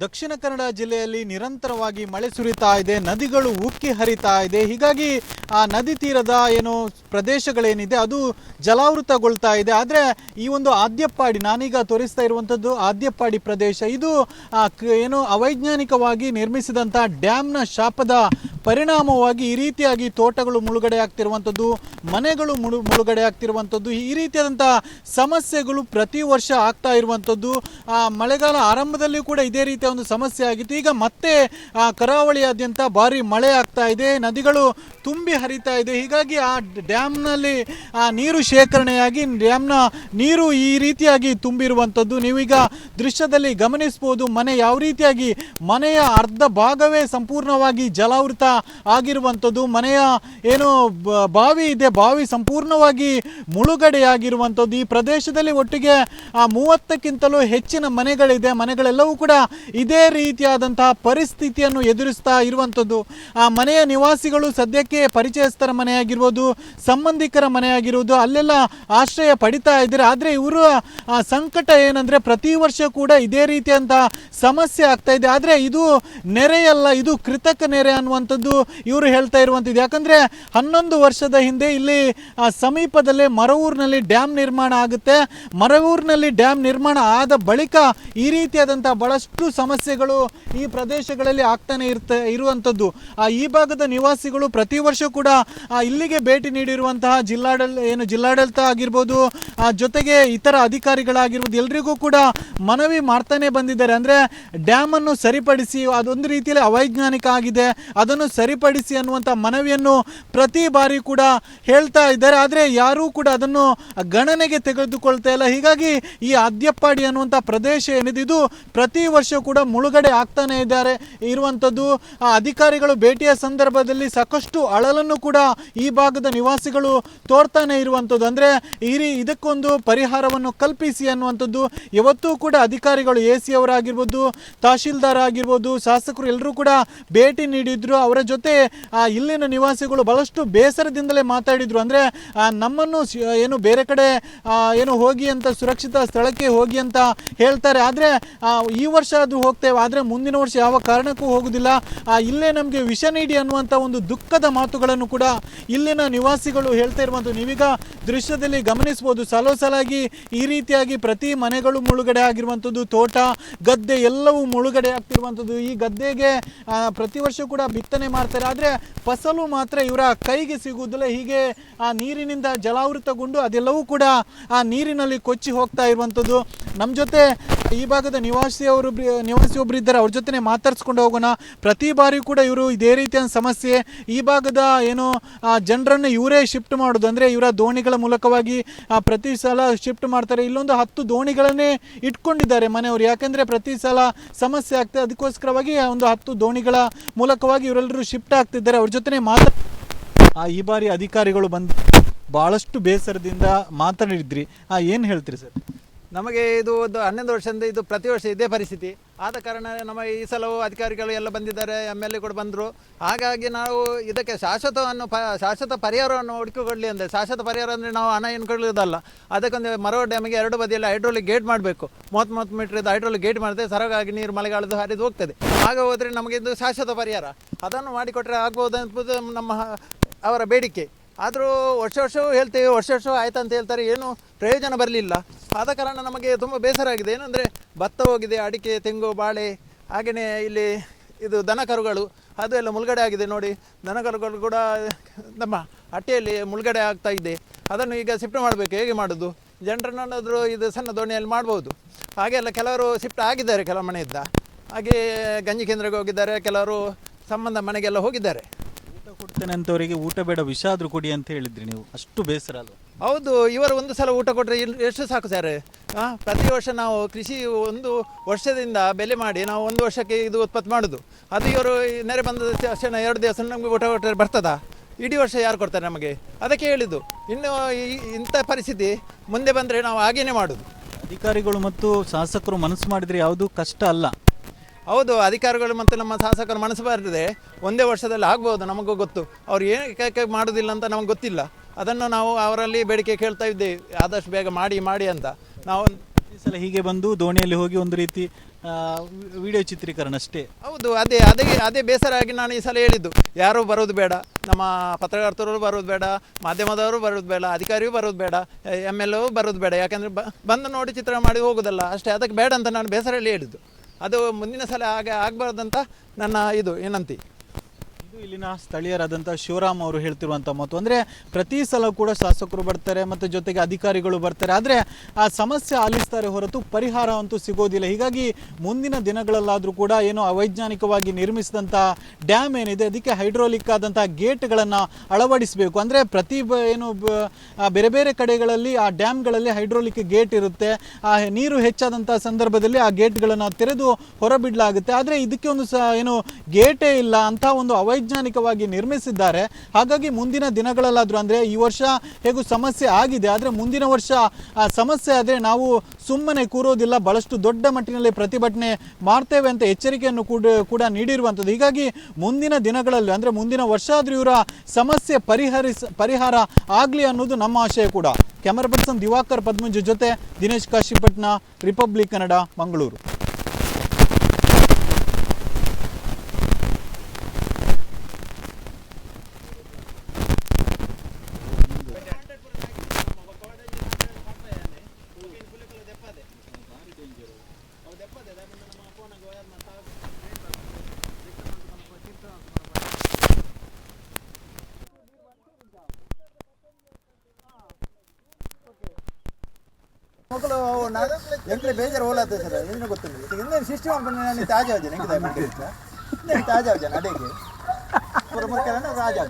ದಕ್ಷಿಣ ಕನ್ನಡ ಜಿಲ್ಲೆಯಲ್ಲಿ ನಿರಂತರವಾಗಿ ಮಳೆ ಸುರಿತಾ ಇದೆ, ನದಿಗಳು ಉಕ್ಕಿ ಹರಿತಾ ಇದೆ. ಹೀಗಾಗಿ ಆ ನದಿ ತೀರದ ಏನು ಪ್ರದೇಶಗಳೇನಿದೆ ಅದು ಜಲಾವೃತಗೊಳ್ತಾ ಇದೆ. ಆದರೆ ಈ ಒಂದು ಆದ್ಯಪ್ಪಾಡಿ, ನಾನೀಗ ತೋರಿಸ್ತಾ ಇರುವಂಥದ್ದು ಆದ್ಯಪ್ಪಾಡಿ ಪ್ರದೇಶ, ಇದು ಏನು ಅವೈಜ್ಞಾನಿಕವಾಗಿ ನಿರ್ಮಿಸಿದಂಥ ಡ್ಯಾಮ್ನ ಶಾಪದ ಪರಿಣಾಮವಾಗಿ ಈ ರೀತಿಯಾಗಿ ತೋಟಗಳು ಮುಳುಗಡೆ ಆಗ್ತಿರುವಂಥದ್ದು, ಮನೆಗಳು ಮುಳುಗಡೆ ಆಗ್ತಿರುವಂಥದ್ದು, ಈ ರೀತಿಯಾದಂಥ ಸಮಸ್ಯೆಗಳು ಪ್ರತಿ ವರ್ಷ ಆಗ್ತಾ ಇರುವಂಥದ್ದು. ಮಳೆಗಾಲ ಆರಂಭದಲ್ಲಿ ಕೂಡ ಇದೇ ರೀತಿಯ ಒಂದು ಸಮಸ್ಯೆ ಆಗಿತ್ತು. ಈಗ ಮತ್ತೆ ಕರಾವಳಿಯಾದ್ಯಂತ ಭಾರಿ ಮಳೆ ಆಗ್ತಾ ಇದೆ, ನದಿಗಳು ತುಂಬಿ ಹರಿತಾ ಇದೆ. ಹೀಗಾಗಿ ಆ ಡ್ಯಾಮ್ನಲ್ಲಿ ನೀರು ಶೇಖರಣೆಯಾಗಿ ಡ್ಯಾಮ್ನ ನೀರು ಈ ರೀತಿಯಾಗಿ ತುಂಬಿರುವಂಥದ್ದು ನೀವೀಗ ದೃಶ್ಯದಲ್ಲಿ ಗಮನಿಸ್ಬೋದು. ಮನೆ ಯಾವ ರೀತಿಯಾಗಿ, ಮನೆಯ ಅರ್ಧ ಭಾಗವೇ ಸಂಪೂರ್ಣವಾಗಿ ಜಲಾವೃತ ಆಗಿರುವಂಥದ್ದು. ಮನೆಯ ಏನು ಬಾವಿ ಇದೆ, ಬಾವಿ ಸಂಪೂರ್ಣವಾಗಿ ಮುಳುಗಡೆಯಾಗಿರುವಂಥದ್ದು. ಈ ಪ್ರದೇಶದಲ್ಲಿ ಒಟ್ಟಿಗೆ 30ಕ್ಕಿಂತಲೂ ಹೆಚ್ಚಿನ ಮನೆಗಳಿದೆ. ಮನೆಗಳೆಲ್ಲವೂ ಕೂಡ ಇದೇ ರೀತಿಯಾದಂತಹ ಪರಿಸ್ಥಿತಿಯನ್ನು ಎದುರಿಸ್ತಾ ಇರುವಂಥದ್ದು. ಆ ಮನೆಯ ನಿವಾಸಿಗಳು ಸದ್ಯಕ್ಕೆ ಪರಿಚಯಸ್ಥರ ಮನೆಯಾಗಿರ್ಬೋದು, ಸಂಬಂಧಿಕರ ಮನೆಯಾಗಿರ್ಬೋದು, ಅಲ್ಲೆಲ್ಲ ಆಶ್ರಯ ಪಡಿತಾ ಇದ್ದಾರೆ. ಆದರೆ ಇವರ ಸಂಕಟ ಏನಂದರೆ ಪ್ರತಿ ವರ್ಷ ಕೂಡ ಇದೇ ರೀತಿಯಂತಹ ಸಮಸ್ಯೆ ಆಗ್ತಾ ಇದೆ. ಆದರೆ ಇದು ನೆರೆಯಲ್ಲ, ಇದು ಕೃತಕ ನೆರೆ ಅನ್ನುವಂಥದ್ದು ಇವರು ಹೇಳ್ತಾ ಇರುವಂಥದ್ದು. ಯಾಕಂದರೆ 11 ವರ್ಷದ ಹಿಂದೆ ಇಲ್ಲಿ ಸಮೀಪದಲ್ಲೇ ಮರವೂರಿನಲ್ಲಿ ಡ್ಯಾಮ್ ನಿರ್ಮಾಣ ಆಗುತ್ತೆ. ಮರವೂರಿನಲ್ಲಿ ಡ್ಯಾಮ್ ನಿರ್ಮಾಣ ಆದ ಬಳಿಕ ಈ ರೀತಿಯಾದಂಥ ಬಹಳಷ್ಟು ಸಮಸ್ಯೆಗಳು ಈ ಪ್ರದೇಶಗಳಲ್ಲಿ ಆಗ್ತಾನೆ ಇರುವಂಥದ್ದು. ಈ ಭಾಗದ ನಿವಾಸಿಗಳು ಪ್ರತಿ ವರ್ಷ ಕೂಡ ಇಲ್ಲಿಗೆ ಭೇಟಿ ನೀಡಿರುವಂತಹ ಜಿಲ್ಲಾಡಳಿತ ಆಗಿರ್ಬೋದು, ಜೊತೆಗೆ ಇತರ ಅಧಿಕಾರಿಗಳಾಗಿರ್ಬೋದು, ಎಲ್ರಿಗೂ ಕೂಡ ಮನವಿ ಮಾಡ್ತಾನೆ ಬಂದಿದ್ದಾರೆ. ಅಂದರೆ ಡ್ಯಾಮನ್ನು ಸರಿಪಡಿಸಿ, ಅದೊಂದು ರೀತಿಯಲ್ಲಿ ಅವೈಜ್ಞಾನಿಕ ಆಗಿದೆ, ಅದನ್ನು ಸರಿಪಡಿಸಿ ಅನ್ನುವಂಥ ಮನವಿಯನ್ನು ಪ್ರತಿ ಬಾರಿ ಕೂಡ ಹೇಳ್ತಾ ಇದ್ದಾರೆ. ಆದರೆ ಯಾರೂ ಕೂಡ ಅದನ್ನು ಗಣನೆಗೆ ತೆಗೆದುಕೊಳ್ತಾ ಇಲ್ಲ. ಹೀಗಾಗಿ ಈ ಆದ್ಯಪ್ಪಾಡಿ ಅನ್ನುವಂಥ ಪ್ರದೇಶ ಏನಿದೆ ಇದು ಪ್ರತಿ ವರ್ಷ ಕೂಡ ಮುಳುಗಡೆ ಆಗ್ತಾನೆ ಇರುವಂಥದ್ದು. ಅಧಿಕಾರಿಗಳು ಭೇಟಿಯ ಸಂದರ್ಭದಲ್ಲಿ ಸಾಕಷ್ಟು ಅಳಲನ್ನು ಕೂಡ ಈ ಭಾಗದ ನಿವಾಸಿಗಳು ತೋರ್ತಾನೆ ಇರುವಂಥದ್ದು. ಅಂದರೆ ಇದಕ್ಕೊಂದು ಪರಿಹಾರವನ್ನು ಕಲ್ಪಿಸಿ ಅನ್ನುವಂಥದ್ದು ಇವತ್ತೂ ಕೂಡ ಅಧಿಕಾರಿಗಳು AC ಅವರಾಗಿರ್ಬೋದು, ತಹಶೀಲ್ದಾರ್ ಆಗಿರ್ಬೋದು, ಶಾಸಕರು ಎಲ್ಲರೂ ಕೂಡ ಭೇಟಿ ನೀಡಿದ್ರು. ಅವರ ಜೊತೆ ಇಲ್ಲಿನ ನಿವಾಸಿಗಳು ಬಹಳಷ್ಟು ಬೇಸರದಿಂದಲೇ ಮಾತಾಡಿದ್ರು. ಅಂದರೆ ನಮ್ಮನ್ನು ಏನು ಬೇರೆ ಕಡೆ ಏನು ಹೋಗಿ ಅಂತ, ಸುರಕ್ಷಿತ ಸ್ಥಳಕ್ಕೆ ಹೋಗಿ ಅಂತ ಹೇಳ್ತಾರೆ. ಆದರೆ ಈ ವರ್ಷ ಅದು ಹೋಗ್ತೇವೆ, ಆದರೆ ಮುಂದಿನ ವರ್ಷ ಯಾವ ಕಾರಣಕ್ಕೂ ಹೋಗುವುದಿಲ್ಲ, ಇಲ್ಲೇ ನಮಗೆ ವಿಷ ನೀಡಿ ಅನ್ನುವಂಥ ಒಂದು ದುಃಖದ ಮಾತುಗಳನ್ನು ಕೂಡ ಇಲ್ಲಿನ ನಿವಾಸಿಗಳು ಹೇಳ್ತಾ ಇರುವಂಥದ್ದು ನೀವೀಗ ದೃಶ್ಯದಲ್ಲಿ ಗಮನಿಸ್ಬೋದು. ಸಾಲಾಗಿ ಈ ರೀತಿಯಾಗಿ ಪ್ರತಿ ಮನೆಗಳು ಮುಳುಗಡೆ ಆಗಿರುವಂಥದ್ದು, ತೋಟ ಗದ್ದೆ ಎಲ್ಲವೂ ಮುಳುಗಡೆ ಆಗ್ತಿರುವಂಥದ್ದು. ಈ ಗದ್ದೆಗೆ ಪ್ರತಿ ವರ್ಷ ಕೂಡ ಬಿತ್ತನೆ ಮಾಡ್ತಾರೆ, ಆದರೆ ಫಸಲು ಮಾತ್ರ ಇವರ ಕೈಗೆ ಸಿಗುವುದಿಲ್ಲ. ಹೀಗೆ ಆ ನೀರಿನಿಂದ ಜಲಾವೃತಗೊಂಡು ಅದೆಲ್ಲವೂ ಕೂಡ ಆ ನೀರಿನಲ್ಲಿ ಕೊಚ್ಚಿ ಹೋಗ್ತಾ ಇರುವಂಥದ್ದು. ನಮ್ಮ ಜೊತೆ ಈ ಭಾಗದ ನಿವಾಸಿ ಒಬ್ಬರು ಇದ್ದಾರೆ, ಅವ್ರ ಜೊತೆ ಮಾತಾಡ್ಸ್ಕೊಂಡು ಹೋಗೋಣ. ಪ್ರತಿ ಬಾರಿ ಕೂಡ ಇವರು ಇದೇ ರೀತಿಯ ಸಮಸ್ಯೆ, ಈ ಭಾಗದ ಏನು ಜನರನ್ನು ಇವರೇ ಶಿಫ್ಟ್ ಮಾಡೋದು. ಅಂದರೆ ಇವರ ದೋಣಿಗಳ ಮೂಲಕವಾಗಿ ಪ್ರತಿ ಸಲ ಶಿಫ್ಟ್ ಮಾಡ್ತಾರೆ. ಇಲ್ಲೊಂದು 10 ದೋಣಿಗಳನ್ನೇ ಇಟ್ಕೊಂಡಿದ್ದಾರೆ ಮನೆಯವರು. ಯಾಕೆಂದರೆ ಪ್ರತಿ ಸಲ ಸಮಸ್ಯೆ ಆಗ್ತದೆ, ಅದಕ್ಕೋಸ್ಕರವಾಗಿ ಒಂದು 10 ದೋಣಿಗಳ ಮೂಲಕವಾಗಿ ಇವರೆಲ್ಲರೂ ಶಿಫ್ಟ್ ಆಗ್ತಿದ್ದಾರೆ. ಅವ್ರ ಜೊತೆ ಈ ಬಾರಿ ಅಧಿಕಾರಿಗಳು ಬಂದು ಭಾಳಷ್ಟು ಬೇಸರದಿಂದ ಮಾತಾಡಿದ್ರಿ, ಏನು ಹೇಳ್ತೀರಿ ಸರ್? ನಮಗೆ ಇದು ಒಂದು 11 ವರ್ಷದಿಂದ ಇದು ಪ್ರತಿ ವರ್ಷ ಇದೇ ಪರಿಸ್ಥಿತಿ ಆದ ಕಾರಣ ನಮ್ಮ ಈ ಸಲವು ಅಧಿಕಾರಿಗಳು ಎಲ್ಲ ಬಂದಿದ್ದಾರೆ, MLA ಕೂಡ ಬಂದರು. ಹಾಗಾಗಿ ನಾವು ಇದಕ್ಕೆ ಶಾಶ್ವತ ಪರಿಹಾರವನ್ನು ಹುಡುಕಿಕೊಳ್ಳಿ ಅಂದರೆ, ಶಾಶ್ವತ ಪರಿಹಾರ ಅಂದರೆ ನಾವು ಹಣ ಎನ್ಕೊಳ್ಳೋದಲ್ಲ, ಅದಕ್ಕೊಂದು ಮರವ ಡ್ಯಾಮಿಗೆ 2 ಬದಿಯಲ್ಲಿ ಹೈಡ್ರೋಲಿಕ್ ಗೇಟ್ ಮಾಡಬೇಕು. 30 ಮೀಟರ್ ಹೈಡ್ರೋಲಿಕ್ ಗೇಟ್ ಮಾಡಿದ್ರೆ ಸರಗಾಗಿ ನೀರು ಮಳೆಗಾಲದ ಹರಿದು ಹೋಗ್ತದೆ. ಆಗ ಹೋದರೆ ನಮಗೆ ಇದು ಶಾಶ್ವತ ಪರಿಹಾರ, ಅದನ್ನು ಮಾಡಿಕೊಟ್ರೆ ಆಗ್ಬೋದು ಅನ್ನೋದು ನಮ್ಮ ಅವರ ಬೇಡಿಕೆ. ಆದರೂ ವರ್ಷವೂ ಹೇಳ್ತೇವೆ, ವರ್ಷವೂ ಆಯ್ತು ಅಂತ ಹೇಳ್ತಾರೆ, ಏನು ಪ್ರಯೋಜನ ಬರಲಿಲ್ಲ. ಆದ ಕಾರಣ ನಮಗೆ ತುಂಬ ಬೇಸರ ಆಗಿದೆ. ಏನಂದರೆ ಭತ್ತ ಹೋಗಿದೆ, ಅಡಿಕೆ, ತೆಂಗು, ಬಾಳೆ, ಹಾಗೆಯೇ ಇಲ್ಲಿ ಇದು ದನಕರುಗಳು ಅದು ಎಲ್ಲ ಮುಳುಗಡೆ ಆಗಿದೆ. ನೋಡಿ, ದನಕರುಗಳು ಕೂಡ ನಮ್ಮ ಹಟ್ಟಿಯಲ್ಲಿ ಮುಳುಗಡೆ ಆಗ್ತಾ ಇದೆ. ಅದನ್ನು ಈಗ ಶಿಫ್ಟ್ ಮಾಡಬೇಕು, ಹೇಗೆ ಮಾಡೋದು? ಜನರನ್ನಾದರೂ ಇದು ಸಣ್ಣ ದೋಣಿಯಲ್ಲಿ ಮಾಡ್ಬೋದು. ಹಾಗೆಲ್ಲ ಕೆಲವರು ಶಿಫ್ಟ್ ಆಗಿದ್ದಾರೆ, ಕೆಲವು ಮನೆಯಿಂದ. ಹಾಗೆ ಗಂಜಿ ಕೇಂದ್ರಕ್ಕೆ ಹೋಗಿದ್ದಾರೆ, ಕೆಲವರು ಸಂಬಂಧ ಮನೆಗೆಲ್ಲ ಹೋಗಿದ್ದಾರೆ. ಕೊಡ್ತೇನೆ ಅಂತವರಿಗೆ ಊಟ ಬೇಡ, ವಿಷ ಆದರೂ ಕೊಡಿ ಅಂತ ಹೇಳಿದ್ರಿ ನೀವು, ಅಷ್ಟು ಬೇಸರ ಅಲ್ವ? ಹೌದು, ಇವರು ಒಂದು ಸಲ ಊಟ ಕೊಟ್ಟರೆ ಎಷ್ಟು ಸಾಕು ಸರ್? ಪ್ರತಿ ವರ್ಷ ನಾವು ಕೃಷಿ ಒಂದು ವರ್ಷದಿಂದ ಬೆಲೆ ಮಾಡಿ ನಾವು 1 ವರ್ಷಕ್ಕೆ ಇದು ಉತ್ಪತ್ತಿ ಮಾಡೋದು. ಅದು ಇವರು ನೆರೆ ಬಂದ ತಕ್ಷಣ 2 ದಿವಸ ನಮಗೆ ಊಟ ಕೊಟ್ಟರೆ ಬರ್ತದಾ? ಇಡೀ ವರ್ಷ ಯಾರು ಕೊಡ್ತಾರೆ ನಮಗೆ? ಅದಕ್ಕೆ ಹೇಳಿದ್ದು, ಇನ್ನು ಇಂಥ ಪರಿಸ್ಥಿತಿ ಮುಂದೆ ಬಂದರೆ ನಾವು ಹಾಗೇನೆ ಮಾಡೋದು. ಅಧಿಕಾರಿಗಳು ಮತ್ತು ಶಾಸಕರು ಮನಸ್ಸು ಮಾಡಿದರೆ ಯಾವುದೂ ಕಷ್ಟ ಅಲ್ಲ. ಹೌದು, ಅಧಿಕಾರಿಗಳು ಮತ್ತು ನಮ್ಮ ಶಾಸಕರು ಮನಸ್ಸು ಬರ್ತದೆ, ಒಂದೇ ವರ್ಷದಲ್ಲಿ ಆಗ್ಬೋದು, ನಮಗೂ ಗೊತ್ತು. ಅವ್ರು ಏನಕ್ಕೆ ಮಾಡೋದಿಲ್ಲ ಅಂತ ನಮಗೆ ಗೊತ್ತಿಲ್ಲ. ಅದನ್ನು ನಾವು ಅವರಲ್ಲಿ ಬೇಡಿಕೆ ಕೇಳ್ತಾ ಇದ್ದೇವೆ, ಆದಷ್ಟು ಬೇಗ ಮಾಡಿ ಅಂತ. ನಾವು ಈ ಸಲ ಹೀಗೆ ಬಂದು ದೋಣಿಯಲ್ಲಿ ಹೋಗಿ ಒಂದು ರೀತಿ ವಿಡಿಯೋ ಚಿತ್ರೀಕರಣ ಅಷ್ಟೇ. ಹೌದು, ಅದೇ ಅದೇ ಅದೇ ಬೇಸರ ಆಗಿ ನಾನು ಈ ಸಲ ಹೇಳಿದ್ದು, ಯಾರೂ ಬರೋದು ಬೇಡ, ನಮ್ಮ ಪತ್ರಕರ್ತರು ಬರೋದು ಬೇಡ, ಮಾಧ್ಯಮದವರು ಬರೋದು ಬೇಡ, ಅಧಿಕಾರಿಯೂ ಬರೋದು ಬೇಡ, MLA ಬರೋದು ಬೇಡ, ಯಾಕಂದರೆ ಬಂದು ನೋಡಿ ಚಿತ್ರಣ ಮಾಡಿ ಹೋಗೋದಲ್ಲ ಅಷ್ಟೇ, ಅದಕ್ಕೆ ಬೇಡ ಅಂತ ನಾನು ಬೇಸರಲ್ಲಿ ಹೇಳಿದ್ದು. ಅದು ಮುಂದಿನ ಸಲ ಆಗಬಾರ್ದಂತ ನನ್ನ ಇದು ವಿನಂತಿ. ಇದು ಇಲ್ಲಿನ ಸ್ಥಳೀಯರಾದಂಥ ಶಿವರಾಮ್ ಅವರು ಹೇಳ್ತಿರುವಂಥ ಮಾತು. ಅಂದರೆ ಪ್ರತಿ ಸಲ ಕೂಡ ಶಾಸಕರು ಬರ್ತಾರೆ ಮತ್ತು ಜೊತೆಗೆ ಅಧಿಕಾರಿಗಳು ಬರ್ತಾರೆ, ಆದರೆ ಆ ಸಮಸ್ಯೆ ಆಲಿಸ್ತಾರೆ ಹೊರತು ಪರಿಹಾರ ಅಂತೂ ಸಿಗೋದಿಲ್ಲ. ಹೀಗಾಗಿ ಮುಂದಿನ ದಿನಗಳಲ್ಲಾದರೂ ಕೂಡ ಏನು ಅವೈಜ್ಞಾನಿಕವಾಗಿ ನಿರ್ಮಿಸಿದಂಥ ಡ್ಯಾಮ್ ಏನಿದೆ ಅದಕ್ಕೆ ಹೈಡ್ರೋಲಿಕ್ ಆದಂಥ ಗೇಟ್ಗಳನ್ನು ಅಳವಡಿಸಬೇಕು. ಅಂದರೆ ಬೇರೆ ಬೇರೆ ಕಡೆಗಳಲ್ಲಿ ಆ ಡ್ಯಾಮ್ಗಳಲ್ಲಿ ಹೈಡ್ರೋಲಿಕ್ ಗೇಟ್ ಇರುತ್ತೆ. ಆ ನೀರು ಹೆಚ್ಚಾದಂಥ ಸಂದರ್ಭದಲ್ಲಿ ಆ ಗೇಟ್ಗಳನ್ನು ತೆರೆದು ಹೊರಬಿಡಲಾಗುತ್ತೆ. ಆದರೆ ಇದಕ್ಕೆ ಒಂದು ಗೇಟೇ ಇಲ್ಲ ಅಂತ ಒಂದು ಅವೈಜ್ಞಾನಿಕವಾಗಿ ನಿರ್ಮಿಸಿದ್ದಾರೆ. ಹಾಗಾಗಿ ಮುಂದಿನ ದಿನಗಳಲ್ಲಾದರೂ, ಅಂದರೆ ಈ ವರ್ಷ ಹೇಗೂ ಸಮಸ್ಯೆ ಆಗಿದೆ, ಆದರೆ ಮುಂದಿನ ವರ್ಷ ಆ ಸಮಸ್ಯೆ ಆದರೆ ನಾವು ಸುಮ್ಮನೆ ಕೂರೋದಿಲ್ಲ, ಬಹಳಷ್ಟು ದೊಡ್ಡ ಮಟ್ಟಿನಲ್ಲಿ ಪ್ರತಿಭಟನೆ ಮಾಡ್ತೇವೆ ಅಂತ ಎಚ್ಚರಿಕೆಯನ್ನು ಕೂಡ ನೀಡಿರುವಂಥದ್ದು. ಹೀಗಾಗಿ ಮುಂದಿನ ದಿನಗಳಲ್ಲಿ, ಅಂದರೆ ಮುಂದಿನ ವರ್ಷ ಆದರೂ ಇವರ ಸಮಸ್ಯೆ ಪರಿಹಾರ ಆಗಲಿ ಅನ್ನೋದು ನಮ್ಮ ಆಶಯ ಕೂಡ. ಕ್ಯಾಮರಾ ಪರ್ಸನ್ ದಿವಾಕರ್ ಪದ್ಮಂಜು ಜೊತೆ ದಿನೇಶ್ ಕಾಶಿಪಟ್ನ, ರಿಪಬ್ಲಿಕ್ ಕನ್ನಡ, ಮಂಗಳೂರು. ಮಕ್ಕಳು ಎಂಟ್ರೆ ಬೇಜಾರು ಹೋಲಾದ ಸರ್, ಏನು ಗೊತ್ತಿಲ್ಲ ಇನ್ನೇನು ಸಿಸ್ಟಮ್ ಅನ್ಕೊಂಡು ನಾನು ತಾಜಾ ಆಜಾನೆ ಹೆಂಗೆ ತಾಜಾ ಆಜಾನೆ ಅಡಿಗೆ ಪುರಮಕ್ಕನ ರಾಜಾ.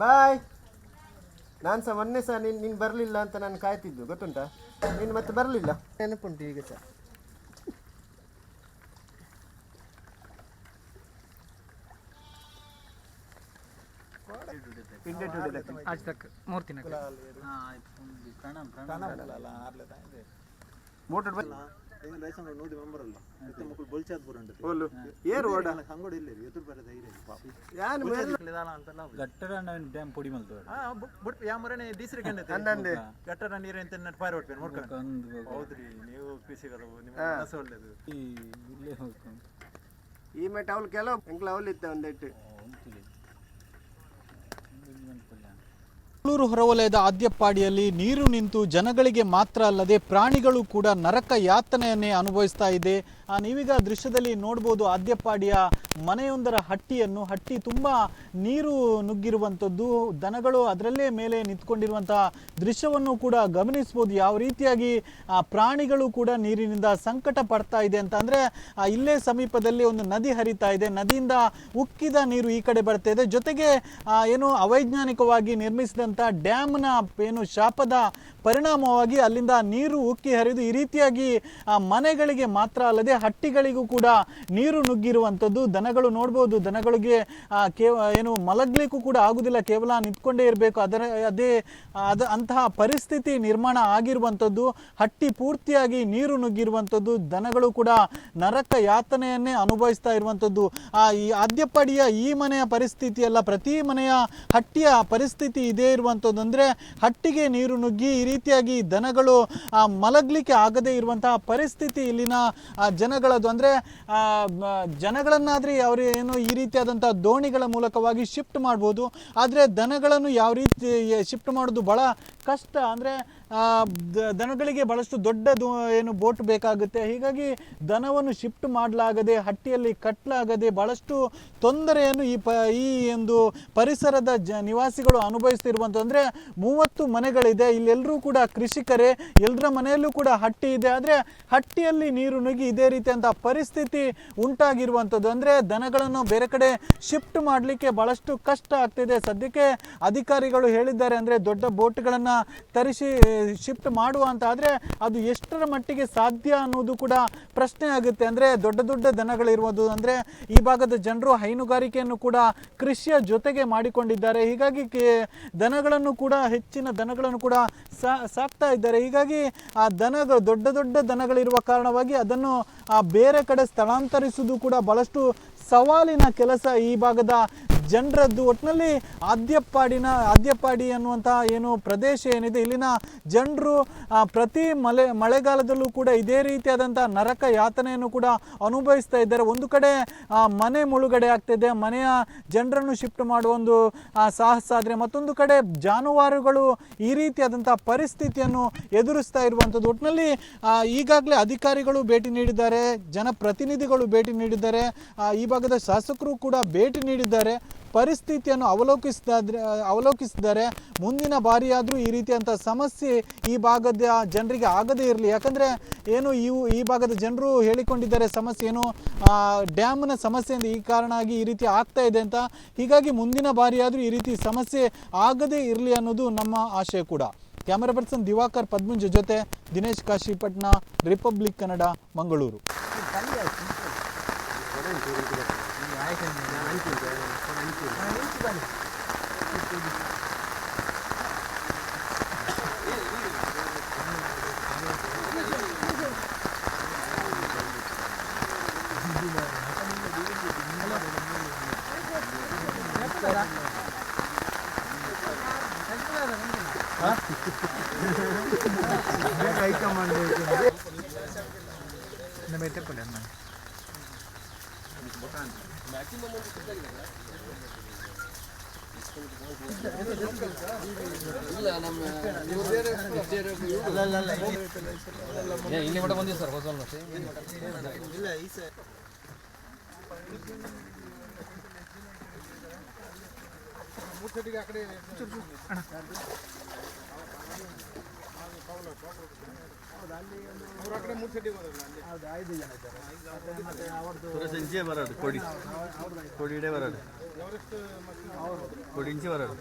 ಬಾಯ್. ನಾನು ಸಹ ಮೊನ್ನೆ ಸಹ ನೀನು ಬರಲಿಲ್ಲ ಅಂತ ನಾನು ಕಾಯ್ತಿದ್ದು, ಗೊತ್ತುಂಟಾ? ನೀನು ಮತ್ತೆ ಬರಲಿಲ್ಲ, ನೆನಪುಂಟು ಈಗ ಸಹ. आज तक मूर्ति न ಮೋಟರ್ ಗಟ್ಟರ ಡ್ಯಾಮ್ ಪುಡಿ ಮಲ್ತು ಗಟ್ಟರ ನೀರು ಅಂತ ಹೌದ್ರಿ, ನೀವು ಒಳ್ಳೇದು ಈ ಮೆಟ್ ಅವಳು ಕೆಲವು ಎಂಕ್ಲ ಅವಲಿತ್ತ ಒಂದಿಟ್ಟು. ಮಂಗಳೂರು ಹೊರವಲಯದ ಆದ್ಯಪ್ಪಾಡಿಯಲ್ಲಿ ನೀರು ನಿಂತು ಜನಗಳಿಗೆ ಮಾತ್ರ ಅಲ್ಲದೆ ಪ್ರಾಣಿಗಳು ಕೂಡ ನರಕ ಯಾತನೆಯನ್ನೇ ಅನುಭವಿಸ್ತಾ ಇದೆ. ನೀವೀಗ ದೃಶ್ಯದಲ್ಲಿ ನೋಡ್ಬೋದು ಆದ್ಯಪ್ಪಾಡಿಯ ಮನೆಯೊಂದರ ಹಟ್ಟಿ ತುಂಬ ನೀರು ನುಗ್ಗಿರುವಂಥದ್ದು, ದನಗಳು ಅದರಲ್ಲೇ ಮೇಲೆ ನಿಂತ್ಕೊಂಡಿರುವಂಥ ದೃಶ್ಯವನ್ನು ಕೂಡ ಗಮನಿಸ್ಬೋದು. ಯಾವ ರೀತಿಯಾಗಿ ಪ್ರಾಣಿಗಳು ಕೂಡ ನೀರಿನಿಂದ ಸಂಕಟ ಪಡ್ತಾ ಇದೆ ಅಂತ. ಅಂದರೆ ಇಲ್ಲೇ ಸಮೀಪದಲ್ಲಿ ಒಂದು ನದಿ ಹರಿತಾ ಇದೆ, ನದಿಯಿಂದ ಉಕ್ಕಿದ ನೀರು ಈ ಕಡೆ ಬರ್ತಾ ಇದೆ. ಜೊತೆಗೆ ಅವೈಜ್ಞಾನಿಕವಾಗಿ ನಿರ್ಮಿಸಿದಂಥ ಡ್ಯಾಮ್ನ ಶಾಪದ ಪರಿಣಾಮವಾಗಿ ಅಲ್ಲಿಂದ ನೀರು ಉಕ್ಕಿ ಹರಿದು ಈ ರೀತಿಯಾಗಿ ಮನೆಗಳಿಗೆ ಮಾತ್ರ ಅಲ್ಲದೆ ಹಟ್ಟಿಗಳಿಗೂ ಕೂಡ ನೀರು ನುಗ್ಗಿರುವಂಥದ್ದು. ದನಗಳು ನೋಡ್ಬೋದು, ದನಗಳಿಗೆ ಮಲಗ್ಲಿಕ್ಕೂ ಕೂಡ ಆಗುದಿಲ್ಲ, ಕೇವಲ ನಿಂತ್ಕೊಂಡೇ ಇರಬೇಕು. ಅಂತಹ ಪರಿಸ್ಥಿತಿ ನಿರ್ಮಾಣ ಆಗಿರುವಂಥದ್ದು. ಹಟ್ಟಿ ಪೂರ್ತಿಯಾಗಿ ನೀರು ನುಗ್ಗಿರುವಂಥದ್ದು, ದನಗಳು ಕೂಡ ನರಕ ಯಾತನೆಯನ್ನೇ ಅನುಭವಿಸ್ತಾ ಇರುವಂಥದ್ದು. ಈ ಆದ್ಯಪ್ಪಾಡಿಯ ಈ ಮನೆಯ ಪರಿಸ್ಥಿತಿ ಅಲ್ಲ, ಪ್ರತಿ ಮನೆಯ ಹಟ್ಟಿಯ ಪರಿಸ್ಥಿತಿ ಇದೇ ಇರುವಂಥದ್ದು. ಅಂದರೆ ಹಟ್ಟಿಗೆ ನೀರು ನುಗ್ಗಿ ಈ ರೀತಿಯಾಗಿ ದನಗಳು ಮಲಗಲಿಕ್ಕೆ ಆಗದೇ ಇರುವಂತಹ ಪರಿಸ್ಥಿತಿ ಇಲ್ಲಿನ ಜನಗಳದ್ದು. ಅಂದರೆ ಜನಗಳನ್ನಾದರೆ ಅವರು ಈ ರೀತಿಯಾದಂಥ ದೋಣಿಗಳ ಮೂಲಕವಾಗಿ ಶಿಫ್ಟ್ ಮಾಡ್ಬೋದು, ಆದರೆ ದನಗಳನ್ನು ಯಾವ ರೀತಿ ಶಿಫ್ಟ್ ಮಾಡೋದು ಬಹಳ ಕಷ್ಟ. ಅಂದರೆ ದನಗಳಿಗೆ ಬಹಳಷ್ಟು ದೊಡ್ಡ ಬೋಟ್ ಬೇಕಾಗುತ್ತೆ. ಹೀಗಾಗಿ ದನವನ್ನು ಶಿಫ್ಟ್ ಮಾಡಲಾಗದೆ, ಹಟ್ಟಿಯಲ್ಲಿ ಕಟ್ಟಲಾಗದೆ ಬಹಳಷ್ಟು ತೊಂದರೆಯನ್ನು ಈ ಒಂದು ಪರಿಸರದ ನಿವಾಸಿಗಳು ಅನುಭವಿಸ್ತಿರುವಂಥದ್ದು. ಅಂದರೆ 30 ಮನೆಗಳಿದೆ, ಇಲ್ಲೆಲ್ಲರೂ ಕೂಡ ಕೃಷಿಕರೇ, ಎಲ್ಲರ ಮನೆಯಲ್ಲೂ ಕೂಡ ಹಟ್ಟಿ ಇದೆ. ಆದರೆ ಹಟ್ಟಿಯಲ್ಲಿ ನೀರು ನುಗ್ಗಿ ಇದೇ ರೀತಿಯಂಥ ಪರಿಸ್ಥಿತಿ ಉಂಟಾಗಿರುವಂಥದ್ದು. ಅಂದರೆ ದನಗಳನ್ನು ಬೇರೆ ಕಡೆ ಶಿಫ್ಟ್ ಮಾಡಲಿಕ್ಕೆ ಬಹಳಷ್ಟು ಕಷ್ಟ ಆಗ್ತಿದೆ. ಸದ್ಯಕ್ಕೆ ಅಧಿಕಾರಿಗಳು ಹೇಳಿದ್ದಾರೆ, ಅಂದರೆ ದೊಡ್ಡ ಬೋಟ್ಗಳನ್ನು ತರಿಸಿ ಶಿಫ್ಟ್ ಮಾಡುವ ಅಂತ ಆದರೆ ಅದು ಎಷ್ಟರ ಮಟ್ಟಿಗೆ ಸಾಧ್ಯ ಅನ್ನೋದು ಕೂಡ ಪ್ರಶ್ನೆ ಆಗುತ್ತೆ. ಅಂದರೆ ದೊಡ್ಡ ದೊಡ್ಡ ದನಗಳಿರ್ಬೋದು, ಅಂದರೆ ಈ ಭಾಗದ ಜನರು ಹೈನುಗಾರಿಕೆಯನ್ನು ಕೂಡ ಕೃಷಿಯ ಜೊತೆಗೆ ಮಾಡಿಕೊಂಡಿದ್ದಾರೆ. ಹೀಗಾಗಿ ದನಗಳನ್ನು ಕೂಡ ಹೆಚ್ಚಿನ ದನಗಳನ್ನು ಕೂಡ ಸಾಕ್ತಾ ಇದ್ದಾರೆ. ಹೀಗಾಗಿ ಆ ದನಗಳು ದೊಡ್ಡ ದೊಡ್ಡ ದನಗಳಿರುವ ಕಾರಣವಾಗಿ ಅದನ್ನು ಬೇರೆ ಕಡೆ ಸ್ಥಳಾಂತರಿಸುವುದು ಕೂಡ ಬಹಳಷ್ಟು ಸವಾಲಿನ ಕೆಲಸ ಈ ಭಾಗದ ಜನರದ್ದು. ಒಟ್ಟಿನಲ್ಲಿ ಆದ್ಯಪಾಡಿ ಅನ್ನುವಂಥ ಏನು ಪ್ರದೇಶ ಏನಿದೆ, ಇಲ್ಲಿನ ಜನರು ಪ್ರತಿ ಮಳೆಗಾಲದಲ್ಲೂ ಕೂಡ ಇದೇ ರೀತಿಯಾದಂಥ ನರಕ ಯಾತನೆಯನ್ನು ಕೂಡ ಅನುಭವಿಸ್ತಾ ಇದ್ದಾರೆ. ಒಂದು ಕಡೆ ಮನೆ ಮುಳುಗಡೆ ಆಗ್ತಿದೆ, ಮನೆಯ ಜನರನ್ನು ಶಿಫ್ಟ್ ಮಾಡುವ ಒಂದು ಸಾಹಸ ಆದರೆ ಮತ್ತೊಂದು ಕಡೆ ಜಾನುವಾರುಗಳು ಈ ರೀತಿಯಾದಂಥ ಪರಿಸ್ಥಿತಿಯನ್ನು ಎದುರಿಸ್ತಾ ಇರುವಂಥದ್ದು. ಒಟ್ಟಿನಲ್ಲಿ ಈಗಾಗಲೇ ಅಧಿಕಾರಿಗಳು ಭೇಟಿ ನೀಡಿದ್ದಾರೆ, ಜನಪ್ರತಿನಿಧಿಗಳು ಭೇಟಿ ನೀಡಿದ್ದಾರೆ, ಈ ಭಾಗದ ಶಾಸಕರು ಕೂಡ ಭೇಟಿ ನೀಡಿದ್ದಾರೆ, ಪರಿಸ್ಥಿತಿಯನ್ನು ಅವಲೋಕಿಸಿದ್ದಾರೆ. ಮುಂದಿನ ಬಾರಿಯಾದರೂ ಈ ರೀತಿಯಂಥ ಸಮಸ್ಯೆ ಈ ಭಾಗದ ಜನರಿಗೆ ಆಗದೇ ಇರಲಿ. ಯಾಕಂದರೆ ಏನು ಈ ಭಾಗದ ಜನರು ಹೇಳಿಕೊಂಡಿದ್ದಾರೆ ಸಮಸ್ಯೆ ಏನು ಡ್ಯಾಮ್ನ ಸಮಸ್ಯೆಯಿಂದ ಈ ಕಾರಣವಾಗಿ ಈ ರೀತಿ ಆಗ್ತಾ ಇದೆ ಅಂತ. ಹೀಗಾಗಿ ಮುಂದಿನ ಬಾರಿಯಾದರೂ ಈ ರೀತಿ ಸಮಸ್ಯೆ ಆಗದೇ ಇರಲಿ ಅನ್ನೋದು ನಮ್ಮ ಆಶಯ ಕೂಡ. ಕ್ಯಾಮರಾ ಪರ್ಸನ್ ದಿವಾಕರ್ ಪದ್ಮಂಜ ಜೊತೆ ದಿನೇಶ್ ಕಾಶಿಪಟ್ನ, ರಿಪಬ್ಲಿಕ್ ಕನ್ನಡ, ಮಂಗಳೂರು. ಇಲ್ಲಿ ಕೂಡ ಬಂದಿದೆ ಸರ್ ಹೊಸ ಇಂಚೆ ಬರೋದು ಕೊಡಿ ಕೊಡಿಡೆ ಬರೋದು ಕೊಡಿ ಇಂಚೆ ಬರೋದು.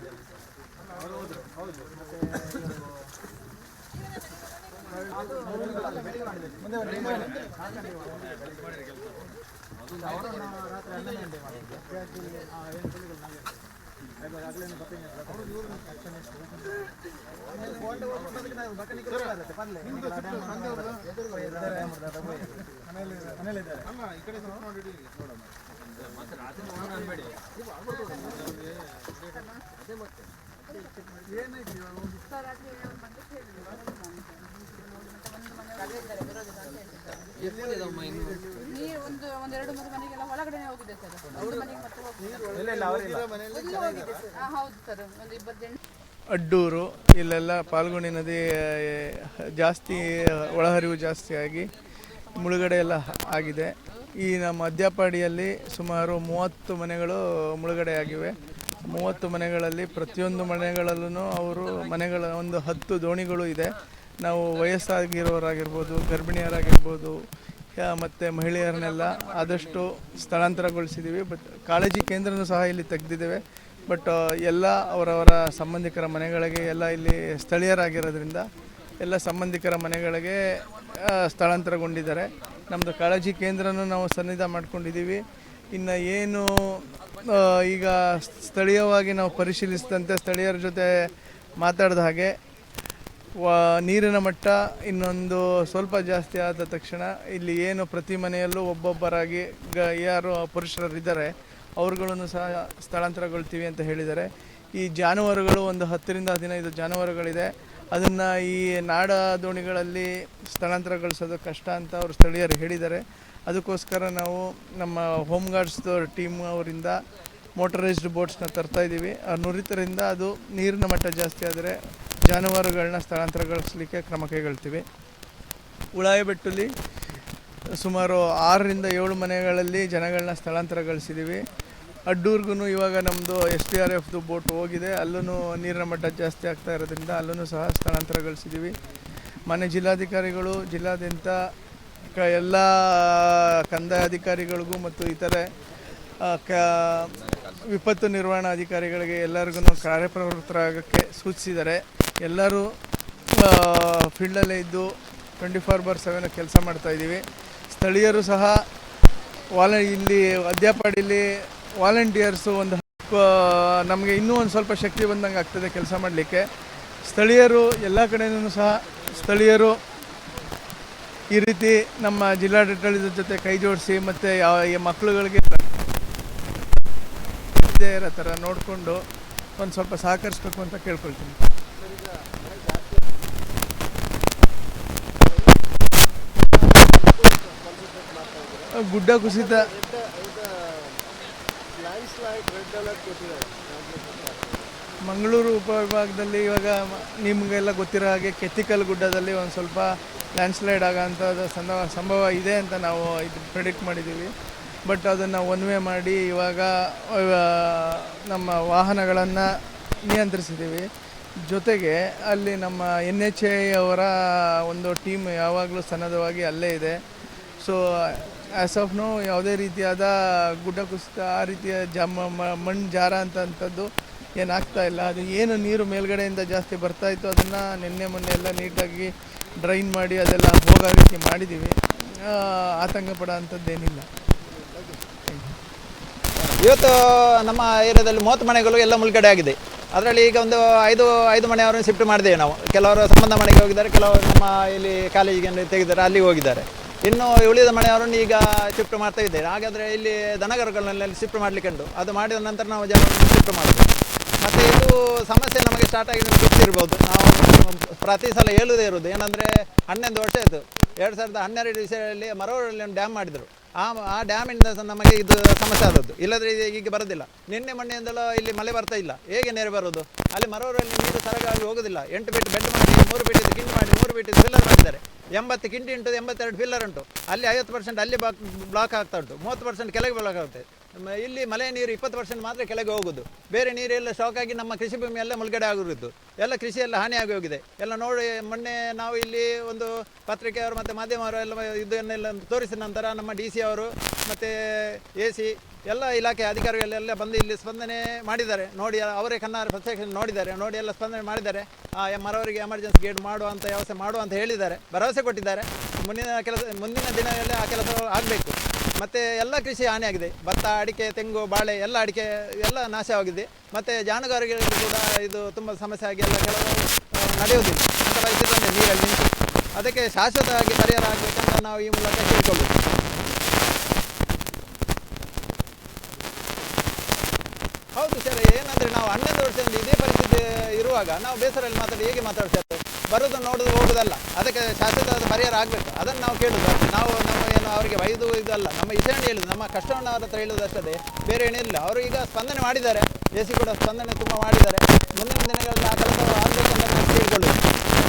ನೀರು ಒಂದೆರಡು ಮೂರು ಮನೆಗೆಲ್ಲ ಒಳಗಡೆ ಹೋಗಿದೆ ಸರ್. ಹೌದು ಸರ್, ಒಂದು ಇಬ್ಬರು ಜನ. ಅಡ್ಡೂರು ಇಲ್ಲೆಲ್ಲ ಪಾಲ್ಗುಣಿ ನದಿ ಜಾಸ್ತಿ ಒಳಹರಿವು ಜಾಸ್ತಿ ಆಗಿ ಮುಳುಗಡೆ ಎಲ್ಲ ಆಗಿದೆ. ಈ ನಮ್ಮ ಅದ್ಯಾಪಾಡಿಯಲ್ಲಿ ಸುಮಾರು 30 ಮನೆಗಳು ಮುಳುಗಡೆ ಆಗಿವೆ. 30 ಮನೆಗಳಲ್ಲಿ ಪ್ರತಿಯೊಂದು ಮನೆಗಳಲ್ಲೂ ಮನೆಗಳ ಒಂದು 10 ದೋಣಿಗಳು ಇದೆ. ನಾವು ವಯಸ್ಸಾಗಿರೋರಾಗಿರ್ಬೋದು, ಗರ್ಭಿಣಿಯರಾಗಿರ್ಬೋದು ಮತ್ತು ಮಹಿಳೆಯರನ್ನೆಲ್ಲ ಆದಷ್ಟು ಸ್ಥಳಾಂತರಗೊಳಿಸಿದ್ದೀವಿ. ಬಟ್ ಕಾಳಜಿ ಕೇಂದ್ರನೂ ಸಹ ಇಲ್ಲಿ ತೆಗೆದಿದ್ದೇವೆ. ಬಟ್ ಎಲ್ಲ ಅವರವರ ಸಂಬಂಧಿಕರ ಮನೆಗಳಿಗೆ ಎಲ್ಲ ಇಲ್ಲಿ ಸ್ಥಳೀಯರಾಗಿರೋದ್ರಿಂದ ಎಲ್ಲ ಸಂಬಂಧಿಕರ ಮನೆಗಳಿಗೆ ಸ್ಥಳಾಂತರಗೊಂಡಿದ್ದಾರೆ. ನಮ್ಮದು ಕಾಳಜಿ ಕೇಂದ್ರನೂ ನಾವು ಸನ್ನಿಧ ಮಾಡ್ಕೊಂಡಿದ್ದೀವಿ. ಇನ್ನು ಏನು ಈಗ ಸ್ಥಳೀಯವಾಗಿ ನಾವು ಪರಿಶೀಲಿಸಿದಂತೆ ಸ್ಥಳೀಯರ ಜೊತೆ ಮಾತಾಡಿದ ಹಾಗೆ ನೀರಿನ ಮಟ್ಟ ಇನ್ನೊಂದು ಸ್ವಲ್ಪ ಜಾಸ್ತಿ ಆದ ತಕ್ಷಣ ಇಲ್ಲಿ ಏನು ಪ್ರತಿ ಮನೆಯಲ್ಲೂ ಒಬ್ಬೊಬ್ಬರಾಗಿ ಯಾರು ಪುರುಷರಿದ್ದಾರೆ ಅವ್ರುಗಳನ್ನು ಸಹ ಸ್ಥಳಾಂತರಗೊಳ್ತೀವಿ ಅಂತ ಹೇಳಿದ್ದಾರೆ. ಈ ಜಾನುವಾರುಗಳು ಒಂದು 10ರಿಂದ 15 ಜಾನುವಾರುಗಳಿದೆ. ಅದನ್ನು ಈ ನಾಡ ದೋಣಿಗಳಲ್ಲಿ ಸ್ಥಳಾಂತರಗೊಳಿಸೋದು ಕಷ್ಟ ಅಂತ ಅವರು ಸ್ಥಳೀಯರು ಹೇಳಿದ್ದಾರೆ. ಅದಕ್ಕೋಸ್ಕರ ನಾವು ನಮ್ಮ ಹೋಮ್ ಗಾರ್ಡ್ಸ್ ಟೀಮ್ ಅವರಿಂದ ಮೋಟರೈಸ್ಡ್ ಬೋಟ್ಸ್ನ ತರ್ತಾಯಿದ್ದೀವಿ. ನುರಿತರಿಂದ ಅದು ನೀರಿನ ಮಟ್ಟ ಜಾಸ್ತಿ ಆದರೆ ಜಾನುವಾರುಗಳನ್ನ ಸ್ಥಳಾಂತರಗೊಳಿಸಲಿಕ್ಕೆ ಕ್ರಮ ಕೈಗೊಳ್ತೀವಿ. ಉಳಾಯಿಬೆಟ್ಟಲ್ಲಿ ಸುಮಾರು 6ರಿಂದ 7 ಮನೆಗಳಲ್ಲಿ ಜನಗಳನ್ನ ಸ್ಥಳಾಂತರಗೊಳಿಸಿದ್ದೀವಿ. ಅಡ್ಡೂರ್ಗೂ ಇವಾಗ ನಮ್ಮದು SDRFದು ಬೋಟ್ ಹೋಗಿದೆ. ಅಲ್ಲೂ ನೀರಿನ ಮಟ್ಟ ಜಾಸ್ತಿ ಆಗ್ತಾ ಇರೋದ್ರಿಂದ ಅಲ್ಲೂ ಸಹ ಸ್ಥಳಾಂತರಗೊಳಿಸಿದ್ದೀವಿ. ಮಾನ್ಯ ಜಿಲ್ಲಾಧಿಕಾರಿಗಳು ಜಿಲ್ಲಾದ್ಯಂತ ಎಲ್ಲ ಕಂದಾಯ ಅಧಿಕಾರಿಗಳಿಗೂ ಮತ್ತು ಇತರೆ ವಿಪತ್ತು ನಿರ್ವಹಣಾ ಅಧಿಕಾರಿಗಳಿಗೆ ಎಲ್ಲರಿಗೂ ಕಾರ್ಯಪ್ರವೃತ್ತರಾಗೋಕ್ಕೆ ಸೂಚಿಸಿದ್ದಾರೆ. ಎಲ್ಲರೂ ಫೀಲ್ಡಲ್ಲೇ ಇದ್ದು 24/7 ಕೆಲಸ ಮಾಡ್ತಾಯಿದ್ದೀವಿ. ಸ್ಥಳೀಯರು ಸಹ ಇಲ್ಲಿ ಅದ್ಯಾಪಾಡಿಲಿ ವಾಲಂಟಿಯರ್ಸು ಒಂದು ನಮಗೆ ಇನ್ನೂ ಒಂದು ಸ್ವಲ್ಪ ಶಕ್ತಿ ಬಂದಂಗೆ ಆಗ್ತದೆ ಕೆಲಸ ಮಾಡಲಿಕ್ಕೆ. ಸ್ಥಳೀಯರು ಎಲ್ಲ ಕಡೆಯೂ ಸಹ ಸ್ಥಳೀಯರು ಈ ರೀತಿ ನಮ್ಮ ಜಿಲ್ಲಾಡಳಿತದ ಜೊತೆ ಕೈ ಜೋಡಿಸಿ ಮತ್ತು ಈ ಮಕ್ಕಳುಗಳಿಗೆ ಇರೋ ಥರ ನೋಡಿಕೊಂಡು ಒಂದು ಸ್ವಲ್ಪ ಸಹಕರಿಸಬೇಕು ಅಂತ ಕೇಳ್ಕೊಳ್ತೀನಿ. ಗುಡ್ಡ ಕುಸಿತ ಮಂಗಳೂರು ಉಪವಿಭಾಗದಲ್ಲಿ ಇವಾಗ ನಿಮಗೆಲ್ಲ ಗೊತ್ತಿರೋ ಹಾಗೆ ಕೆತ್ತಿಕಲ್ ಗುಡ್ಡದಲ್ಲಿ ಒಂದು ಸ್ವಲ್ಪ ಲ್ಯಾಂಡ್ಸ್ಲೈಡ್ ಆಗೋಂಥದ್ದು ಸಂಭವ ಇದೆ ಅಂತ ನಾವು ಇದು ಪ್ರೆಡಿಕ್ಟ್ ಮಾಡಿದ್ದೀವಿ. ಬಟ್ ಅದನ್ನು ಒನ್ ವೇ ಮಾಡಿ ಇವಾಗ ನಮ್ಮ ವಾಹನಗಳನ್ನು ನಿಯಂತ್ರಿಸಿದ್ದೀವಿ. ಜೊತೆಗೆ ಅಲ್ಲಿ ನಮ್ಮ NHAI ಅವರ ಒಂದು ಟೀಮ್ ಯಾವಾಗಲೂ ಸನ್ನದ್ಧವಾಗಿ ಅಲ್ಲೇ ಇದೆ. ಸೊ ಆ್ಯಸ್ ಆಫ್ ನೋ ಯಾವುದೇ ರೀತಿಯಾದ ಗುಡ್ಡ ಕುಸಿತ ಆ ರೀತಿಯ ಮಣ್ಣು ಜಾರ ಅಂಥದ್ದು ಏನಾಗ್ತಾ ಇಲ್ಲ. ಅದು ಏನು ನೀರು ಮೇಲ್ಗಡೆಯಿಂದ ಜಾಸ್ತಿ ಬರ್ತಾಯಿತ್ತು ಅದನ್ನು ಮೊನ್ನೆ ಎಲ್ಲ ನೀಟಾಗಿ ಡ್ರೈನ್ ಮಾಡಿ ಅದೆಲ್ಲ ಹೋಗೋ ರೀತಿ ಮಾಡಿದ್ದೀವಿ. ಆತಂಕ ಪಡೋ ಅಂಥದ್ದೇನಿಲ್ಲ. ಇವತ್ತು ನಮ್ಮ ಏರಿಯಾದಲ್ಲಿ 30 ಮನೆಗಳು ಎಲ್ಲ ಮುಳುಗಡೆ ಆಗಿದೆ. ಅದರಲ್ಲಿ ಈಗ ಒಂದು ಐದು ಮನೆಯವರನ್ನು ಶಿಫ್ಟ್ ಮಾಡಿದ್ದೇವೆ ನಾವು. ಕೆಲವರು ಸಂಬಂಧ ಮನೆಗೆ ಹೋಗಿದ್ದಾರೆ, ಕೆಲವರು ನಮ್ಮ ಇಲ್ಲಿ ಕಾಲೇಜಿಗೆ ತೆಗೆದಿದ್ದಾರೆ, ಅಲ್ಲಿಗೆ ಹೋಗಿದ್ದಾರೆ. ಇನ್ನು ಉಳಿದ ಮನೆಯವರನ್ನು ಈಗ ಶಿಫ್ಟ್ ಮಾಡ್ತಾ ಇದ್ದೇವೆ. ಹಾಗಾದರೆ ಇಲ್ಲಿ ದನಗರುಗಳನ್ನೆಲ್ಲ ಶಿಫ್ಟ್ ಮಾಡಲಿಕ್ಕೆ ಉಂಟು. ಅದು ಮಾಡಿದ ನಂತರ ನಾವು ಜನರನ್ನು ಶಿಫ್ಟ್ ಮಾಡೋದು. ಮತ್ತು ಇದು ಸಮಸ್ಯೆ ನಮಗೆ ಸ್ಟಾರ್ಟ್ ಆಗಿ ನಿಮಗೆ ಗೊತ್ತಿರ್ಬೋದು. ನಾವು ಪ್ರತಿ ಸಲ ಹೇಳುವುದೇ ಇರೋದು ಏನಂದರೆ 11 ವರ್ಷ ಆಯಿತು. 2012 ವಿಷಯದಲ್ಲಿ ಮರವಳ್ಳಿ ಒಂದು ಡ್ಯಾಮ್ ಮಾಡಿದರು. ಆ ಡ್ಯಾಮಿಂದ ನಮಗೆ ಇದು ಸಮಸ್ಯೆ ಆದದ್ದು. ಇಲ್ಲದ್ರೆ ಈಗ ಬರೋದಿಲ್ಲ. ನಿನ್ನೆ ಮೊನ್ನೆಯಿಂದಲೂ ಇಲ್ಲಿ ಮಳೆ ಬರ್ತಾ ಇಲ್ಲ. ಹೇಗೆ ನೀರು ಬರೋದು? ಅಲ್ಲಿ ಮರವರಲ್ಲಿ ನೀರು ಸರಗಾಗಿ ಹೋಗೋದಿಲ್ಲ. 8 ಫೀಟ್ ಬೆಡ್ ಮಾಡಿ 3 ಫೀಟ್ ಕಿಂಡಿ ಮಾಡಿ 3 ಫೀಟ್ ಫಿಲ್ಲರ್ ಮಾಡಿದ್ದಾರೆ. 80 ಕಿಂಡಿ ಉಂಟು, 82 ಫಿಲ್ಲರ್ ಉಂಟು. ಅಲ್ಲಿ 50% ಅಲ್ಲಿ ಬ್ಲಾಕ್ ಆಗ್ತಾ ಉಂಟು, 30% ಕೆಳಗೆ ಬ್ಲಾಕ್ ಆಗುತ್ತೆ. ಇಲ್ಲಿ ಮಳೆ ನೀರು 20% ಮಾತ್ರ ಕೆಳಗೆ ಹೋಗೋದು. ಬೇರೆ ನೀರೆಲ್ಲ ಶಾಕ್ ಆಗಿ ನಮ್ಮ ಕೃಷಿ ಭೂಮಿ ಎಲ್ಲ ಮುಳುಗಡೆ ಆಗಿರುವುದು. ಎಲ್ಲ ಕೃಷಿ ಎಲ್ಲ ಹಾನಿಯಾಗಿ ಹೋಗಿದೆ. ಎಲ್ಲ ನೋಡಿ ಮೊನ್ನೆ ನಾವು ಇಲ್ಲಿ ಒಂದು ಪತ್ರಿಕೆಯವರು ಮತ್ತು ಮಾಧ್ಯಮವರು ಎಲ್ಲ ಇದನ್ನೆಲ್ಲ ತೋರಿಸಿದ ನಂತರ ನಮ್ಮ DC ಅವರು ಮತ್ತು AC ಎಲ್ಲ ಇಲಾಖೆ ಅಧಿಕಾರಿಗಳೆಲ್ಲ ಬಂದು ಇಲ್ಲಿ ಸ್ಪಂದನೆ ಮಾಡಿದ್ದಾರೆ. ನೋಡಿ ಅವರೇ ಕಣ್ಣಾರೆ ಪ್ರತ್ಯಕ್ಷ ನೋಡಿದ್ದಾರೆ, ನೋಡಿ ಎಲ್ಲ ಸ್ಪಂದನೆ ಮಾಡಿದ್ದಾರೆ. ಮರವರಿಗೆ ಎಮರ್ಜೆನ್ಸಿ ಗೇಟ್ ಮಾಡುವಂಥ ವ್ಯವಸ್ಥೆ ಮಾಡುವಂತ ಹೇಳಿದ್ದಾರೆ, ಭರವಸೆ ಕೊಟ್ಟಿದ್ದಾರೆ. ಮುಂದಿನ ದಿನಗಳಲ್ಲಿ ಆ ಕೆಲಸ ಆಗಬೇಕು. ಮತ್ತು ಎಲ್ಲ ಕೃಷಿ ಹಾನಿಯಾಗಿದೆ. ಭತ್ತ, ಅಡಿಕೆ, ತೆಂಗು, ಬಾಳೆ ಎಲ್ಲ ಅಡಿಕೆ ಎಲ್ಲ ನಾಶವಾಗಿದೆ. ಮತ್ತು ಜಾನುಗಾರುಗಳಿಗೆ ಕೂಡ ಇದು ತುಂಬ ಸಮಸ್ಯೆ ಆಗಿ ಎಲ್ಲ ಕೆಲವು ನಡೆಯುವುದಿಲ್ಲ ಅಂತ ಪರಿಸ್ಥಿತಿ ನೀರಲ್ಲಿ ನಿಂತು. ಅದಕ್ಕೆ ಶಾಶ್ವತವಾಗಿ ಪರಿಹಾರ ಆಗಬೇಕಂತ ನಾವು ಈ ಮೂಲಕ ಕೇಳಿಕೊಳ್ಳುವುದು. ಹೌದು ಸರ್, ಏನಂದರೆ ನಾವು 11 ವರ್ಷದಿಂದ ಇದೇ ಪರಿಸ್ಥಿತಿ ಇರುವಾಗ ನಾವು ಬೇಸರಲ್ಲಿ ಮಾತಾಡಿ ಹೇಗೆ ಮಾತಾಡ್ತಾರೆ? ಬರೋದು ನೋಡೋದು ಹೋಗೋದಲ್ಲ. ಅದಕ್ಕೆ ಶಾಶ್ವತವಾದ ಪರಿಹಾರ ಆಗಬೇಕು. ಅದನ್ನು ನಾವು ಕೇಳೋದು. ನಾವು ಏನು ಅವರಿಗೆ ಬೈದು ಇದಲ್ಲ, ನಮ್ಮ ವಿಷಯವನ್ನು ಹೇಳೋದು, ನಮ್ಮ ಕಷ್ಟವನ್ನು ಅವ್ರ ಹತ್ರ ಹೇಳೋದು ಅಷ್ಟೇ, ಬೇರೆ ಏನಿಲ್ಲ. ಅವರು ಈಗ ಸ್ಪಂದನೆ ಮಾಡಿದ್ದಾರೆ, AC ಕೂಡ ಸ್ಪಂದನೆ ತುಂಬ ಮಾಡಿದ್ದಾರೆ. ಮುಂದಿನ ದಿನಗಳಲ್ಲಿ ಆ ಕೆಲಸ ಆಗಬೇಕಂತ ನಾವು ಕೇಳಿಕೊಳ್ಳೋದು.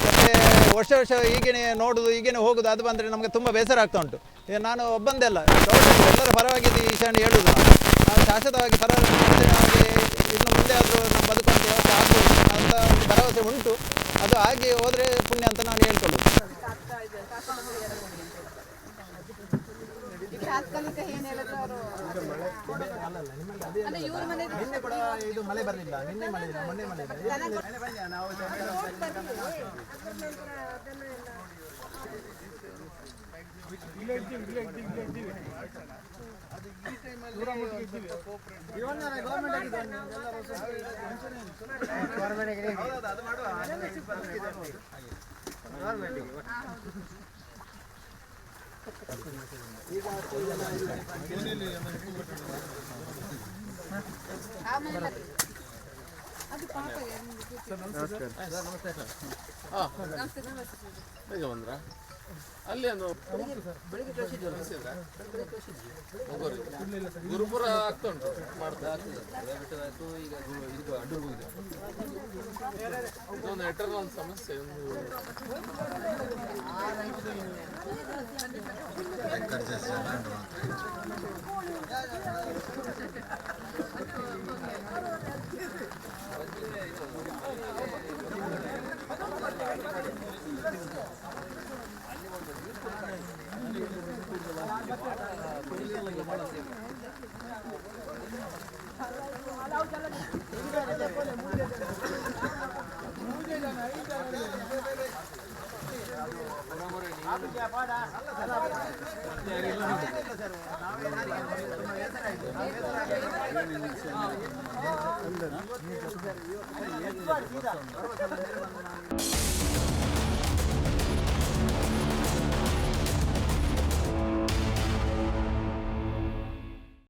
ಮತ್ತು ವರ್ಷ ಹೀಗೇನೆ ನೋಡೋದು, ಹೀಗೇನೆ ಹೋಗೋದು, ಅದು ಬಂದರೆ ನಮಗೆ ತುಂಬ ಬೇಸರ ಆಗ್ತಾ ಉಂಟು. ನಾನು ಒಬ್ಬಂದೇ ಅಲ್ಲ, ಎಲ್ಲರ ಪರವಾಗಿ ಈ ವಿಷಯವನ್ನು ಹೇಳೋದು. ನಾವು ಶಾಶ್ವತವಾಗಿ ಇನ್ನು ಮುಂದೆ ಆದರೂ ನಮ್ಮ ಬದುಕುವಂಥ ವ್ಯವಸ್ಥೆ ಆಗ್ಬೋದು ಅಂತ ಒಂದು ಭರವಸೆ ಉಂಟು. ಅದು ಆಗಿ ಹೋದರೆ ಪುಣ್ಯ ಅಂತ ನಾನು ಹೇಳ್ಕೊಳ್ಳೋದು. ನಿನ್ನೆ ಕೂಡ ಇದು ಮಳೆ ಬರಲಿಲ್ಲ, ನಿನ್ನೆ ಮಳೆ ಇಲ್ಲ, ಮೊನ್ನೆ ಮಳೆ ಇಲ್ಲ. ನಾವು ಅಲ್ಲಿ ಗುರುಪುರ ಆಗ್ತಾ ಉಂಟು ಮಾಡ್ತಾ ಈಗ ಇದು ಅಡ್ಡೂರು ಹೋಗಿದೆ. ಇದೊಂದು ಎಟರ್ನಲ್ ಸಮಸ್ಯೆ. ಸರ್